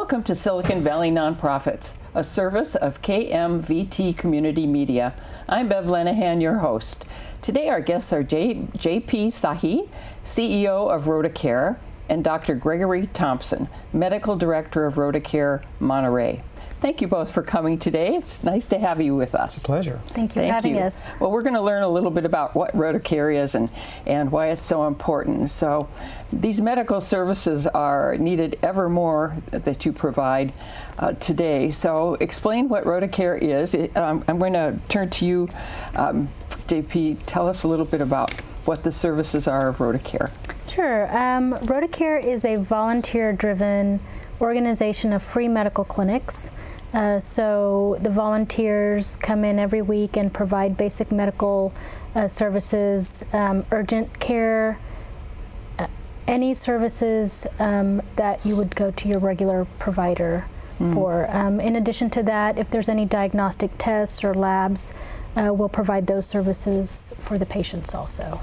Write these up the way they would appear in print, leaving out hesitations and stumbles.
Welcome to Silicon Valley Nonprofits, a service of KMVT Community Media. I'm Bev Lenahan, your host. Today our guests are J.P. Sahi, CEO of RotaCare, and Dr. Gregory Thompson, Medical Director of RotaCare Monterey. Thank you both for coming today. It's nice to have you with us. It's a pleasure. Thank you for having us. Well, we're going to learn a little bit about what RotaCare is and why it's so important. So these medical services are needed ever more that you provide today. So explain what RotaCare is. I'm going to turn to you, JP. Tell us a little bit about what the services are of RotaCare. Sure. RotaCare is a volunteer-driven organization of free medical clinics. So the volunteers come in every week and provide basic medical services, urgent care, any services that you would go to your regular provider for. In addition to that, if there's any diagnostic tests or labs, we'll provide those services for the patients also.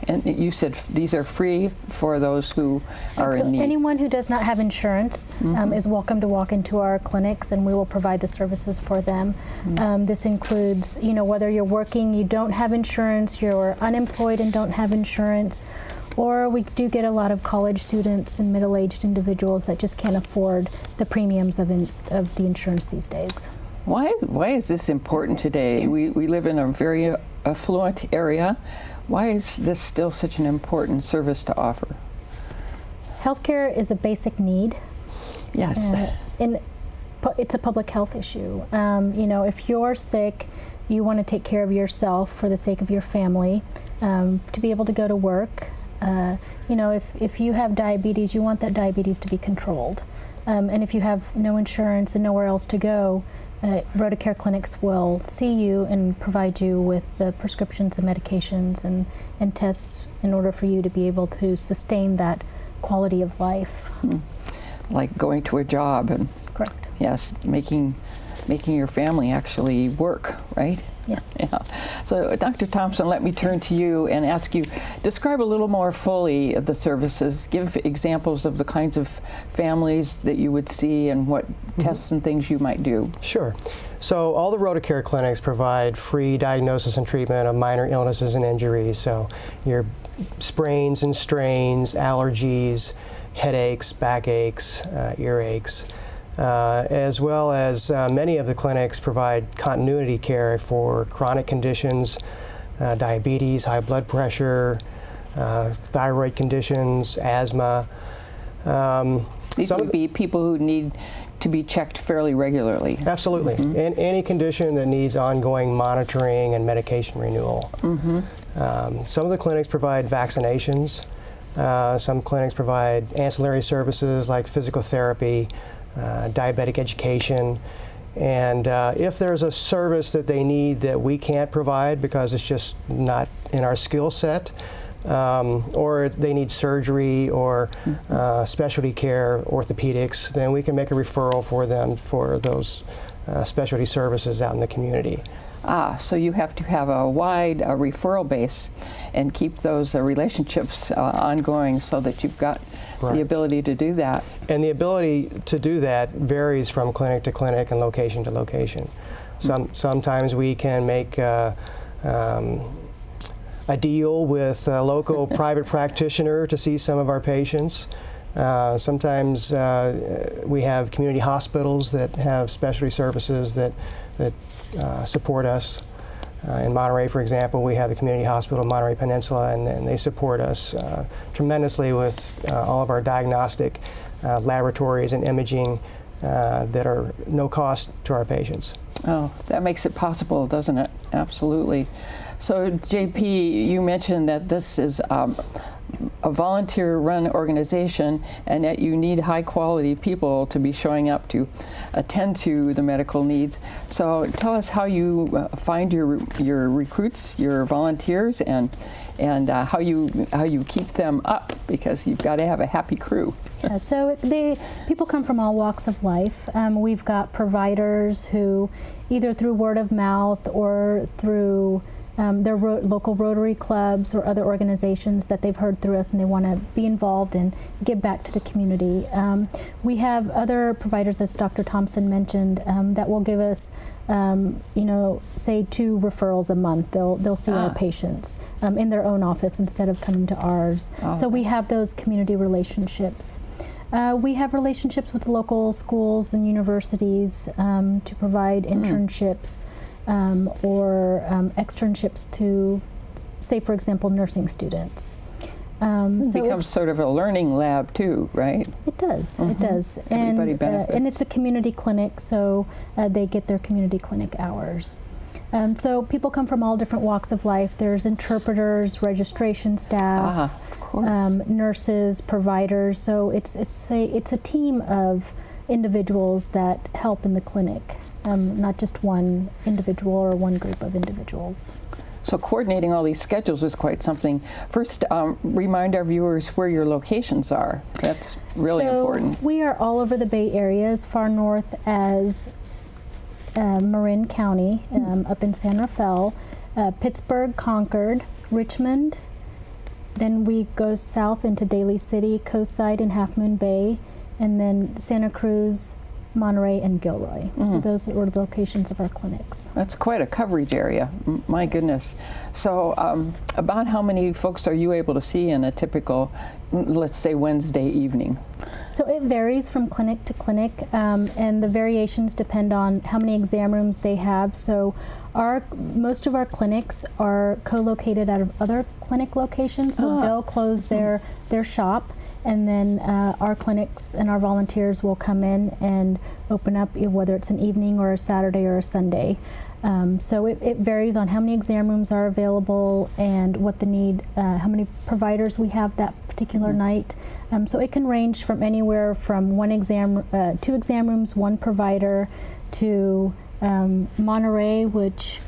And you said these are free for those who are in need. Anyone who does not have insurance is welcome to walk into our clinics, and we will provide the services for them. This includes, whether you're working, you don't have insurance, you're unemployed and don't have insurance, or we do get a lot of college students and middle-aged individuals that just can't afford the premiums of the insurance these days. Why is this important today? We live in a very affluent area. Why is this still such an important service to offer? Healthcare is a basic need. Yes. It's a public health issue. If you're sick, you want to take care of yourself for the sake of your family, to be able to go to work. If you have diabetes, you want that diabetes to be controlled. And if you have no insurance and nowhere else to go, RotaCare clinics will see you and provide you with the prescriptions and medications and tests in order for you to be able to sustain that quality of life. Like going to a job and correct. Yes, making your family actually work, right? Yes. Yeah. So Dr. Thompson, let me turn to you and ask you, describe a little more fully the services. Give examples of the kinds of families that you would see and what tests and things you might do. Sure. So all the RotaCare clinics provide free diagnosis and treatment of minor illnesses and injuries. So your sprains and strains, allergies, headaches, backaches, earaches. As well as many of the clinics provide continuity care for chronic conditions, diabetes, high blood pressure, thyroid conditions, asthma. These would be people who need to be checked fairly regularly. Absolutely. And any condition that needs ongoing monitoring and medication renewal. Some of the clinics provide vaccinations. Some clinics provide ancillary services like physical therapy, diabetic education, and if there's a service that they need that we can't provide because it's just not in our skill set, or they need surgery or specialty care, orthopedics, then we can make a referral for them for those specialty services out in the community. So you have to have a wide referral base and keep those relationships ongoing so that you've got the ability to do that. And the ability to do that varies from clinic to clinic and location to location. Sometimes we can make a deal with a local private practitioner to see some of our patients. Sometimes we have community hospitals that have specialty services that support us. In Monterey, for example, we have the Community Hospital Monterey Peninsula, and they support us tremendously with all of our diagnostic laboratories and imaging that are no cost to our patients. Oh, that makes it possible, doesn't it? Absolutely. So, JP, you mentioned that this is a volunteer-run organization, and that you need high-quality people to be showing up to attend to the medical needs. So, tell us how you find your recruits, your volunteers, and how you keep them up, because you've got to have a happy crew. Yeah, so people come from all walks of life. We've got providers who, either through word of mouth or through their local Rotary clubs or other organizations that they've heard through us and they want to be involved and give back to the community. We have other providers, as Dr. Thompson mentioned, that will give us, say 2 referrals a month. They'll see our patients in their own office instead of coming to ours. So we have those community relationships. We have relationships with local schools and universities to provide internships or externships to, say, for example, nursing students. It becomes sort of a learning lab too, right? It does. It does. Everybody benefits. And it's a community clinic, so they get their community clinic hours. So people come from all different walks of life. There's interpreters, registration staff, of course. Nurses, providers. So it's a team of individuals that help in the clinic, not just one individual or one group of individuals. So coordinating all these schedules is quite something. First, remind our viewers where your locations are. That's really important. We are all over the Bay Area, as far north as Marin County, up in San Rafael, Pittsburgh, Concord, Richmond. Then we go south into Daly City, Coastside, and Half Moon Bay, and then Santa Cruz, Monterey, and Gilroy. So those are the locations of our clinics. That's quite a coverage area. My goodness. So about how many folks are you able to see in a typical, let's say, Wednesday evening? So it varies from clinic to clinic, and the variations depend on how many exam rooms they have. So most of our clinics are co-located out of other clinic locations, so they'll close their shop, and then our clinics and our volunteers will come in and open up, whether it's an evening or a Saturday or a Sunday. So it varies on how many exam rooms are available and what the need, how many providers we have that particular night. So it can range from anywhere from 2 exam rooms, 1 provider, to Monterey, which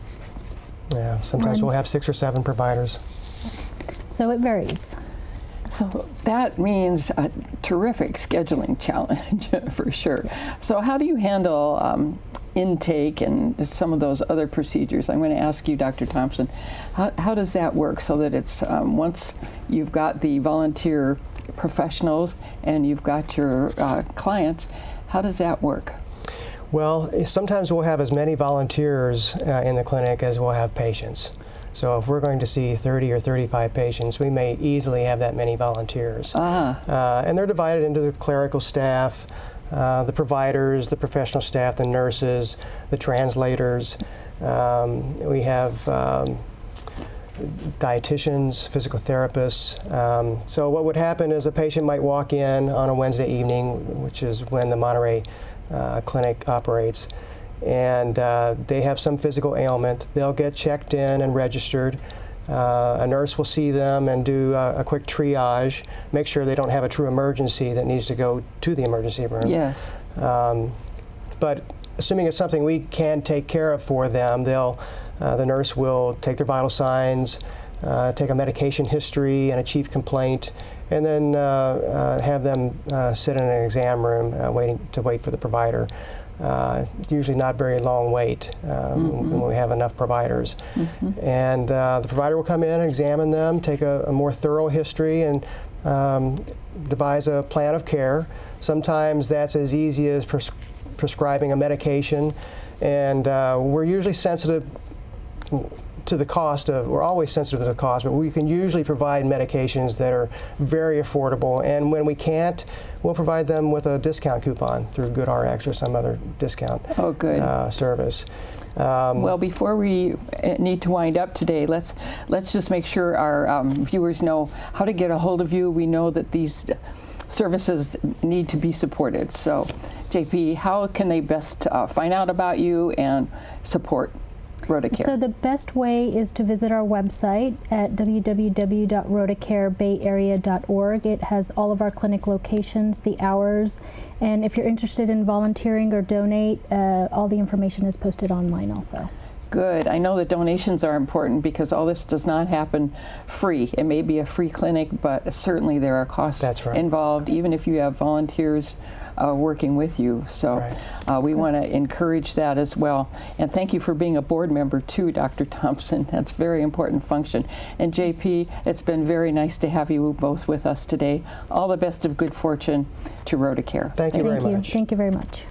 sometimes we'll have 6 or 7 providers. So it varies. So that means a terrific scheduling challenge for sure. So how do you handle intake and some of those other procedures? I'm going to ask you, Dr. Thompson, how does that work so that it's once you've got the volunteer professionals and you've got your clients, how does that work? Well, sometimes we'll have as many volunteers in the clinic as we'll have patients. So if we're going to see 30 or 35 patients, we may easily have that many volunteers. And they're divided into the clerical staff, the providers, the professional staff, the nurses, the translators. We have dietitians, physical therapists. So what would happen is a patient might walk in on a Wednesday evening, which is when the Monterey clinic operates, and they have some physical ailment. They'll get checked in and registered. A nurse will see them and do a quick triage, make sure they don't have a true emergency that needs to go to the emergency room. Yes. But assuming it's something we can take care of for them, the nurse will take their vital signs, take a medication history and a chief complaint, and then have them sit in an exam room wait for the provider. Usually not very long wait when we have enough providers. And the provider will come in and examine them, take a more thorough history, and devise a plan of care. Sometimes that's as easy as prescribing a medication, and we're usually sensitive to the cost we're always sensitive to the cost, but we can usually provide medications that are very affordable, and when we can't, we'll provide them with a discount coupon through GoodRx or some other discount service. Well, before we need to wind up today, let's just make sure our viewers know how to get a hold of you. We know that these services need to be supported. So, JP, how can they best find out about you and support RotaCare? So the best way is to visit our website at www.rotacarebayarea.org. It has all of our clinic locations, the hours, and if you're interested in volunteering or donate, all the information is posted online also. Good. I know that donations are important because all this does not happen free. It may be a free clinic, but certainly there are costs That's right. involved, even if you have volunteers working with you. So we want to encourage that as well. And thank you for being a board member too, Dr. Thompson. That's a very important function. And JP, it's been very nice to have you both with us today. All the best of good fortune to RotaCare. Thank you very much. Thank you very much.